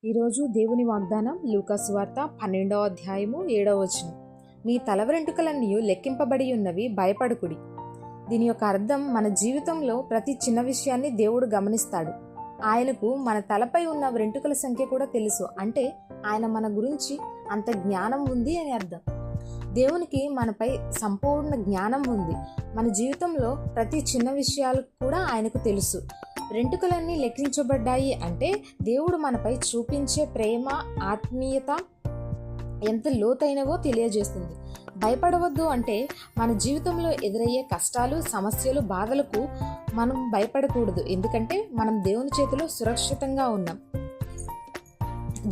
ఈరోజు దేవుని వాగ్దానం లూకా సువార్త 12వ అధ్యాయము 7వ వచనం. మీ తల వెంట్రుకలన్నీ లెక్కింపబడి ఉన్నవి, భయపడకుడి. దీని యొక్క అర్థం, మన జీవితంలో ప్రతి చిన్న విషయాన్ని దేవుడు గమనిస్తాడు. ఆయనకు మన తలపై ఉన్న వెంట్రుకల సంఖ్య కూడా తెలుసు. అంటే ఆయన మన గురించి అంత జ్ఞానం ఉంది అని అర్థం. దేవునికి మనపై సంపూర్ణ జ్ఞానం ఉంది. మన జీవితంలో ప్రతి చిన్న విషయాలు కూడా ఆయనకు తెలుసు. వెంట్రుకలన్నీ లెక్కించబడ్డాయి అంటే దేవుడు మనపై చూపించే ప్రేమ, ఆత్మీయత ఎంత లోతైనవో తెలియజేస్తుంది. భయపడవద్దు అంటే మన జీవితంలో ఎదురయ్యే కష్టాలు, సమస్యలు, బాధలకు మనం భయపడకూడదు. ఎందుకంటే మనం దేవుని చేతిలో సురక్షితంగా ఉన్నాం.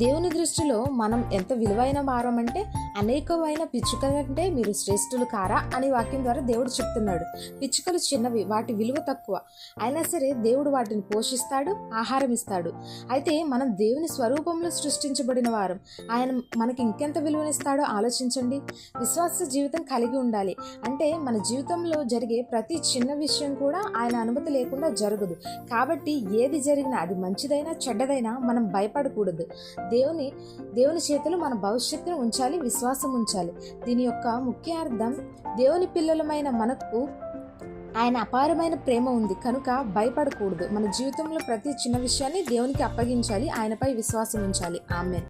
దేవుని దృష్టిలో మనం ఎంత విలువైన వారం అంటే, అనేకమైన పిచ్చుకల కంటే మీరు శ్రేష్ఠులు కారా అని వాక్యం ద్వారా దేవుడు చెప్తున్నాడు. పిచ్చుకలు చిన్నవి, వాటి విలువ తక్కువ, అయినా సరే దేవుడు వాటిని పోషిస్తాడు, ఆహారం ఇస్తాడు. అయితే మనం దేవుని స్వరూపంలో సృష్టించబడిన వారం. ఆయన మనకి ఇంకెంత విలువనిస్తాడో ఆలోచించండి. విశ్వాస జీవితం కలిగి ఉండాలి. అంటే మన జీవితంలో జరిగే ప్రతి చిన్న విషయం కూడా ఆయన అనుమతి లేకుండా జరగదు. కాబట్టి ఏది జరిగినా, అది మంచిదైనా చెడ్డదైనా, మనం భయపడకూడదు. దేవుని చేతిలో మన భవిష్యత్తును ఉంచాలి, విశ్వాసం ఉంచాలి. దీని యొక్క ముఖ్య అర్థం, దేవుని పిల్లలమైన మనకు ఆయన అపారమైన ప్రేమ ఉంది కనుక భయపడకూడదు. మన జీవితంలో ప్రతి చిన్న విషయాన్ని దేవునికి అప్పగించాలి, ఆయనపై విశ్వాసం ఉంచాలి. ఆమేన్.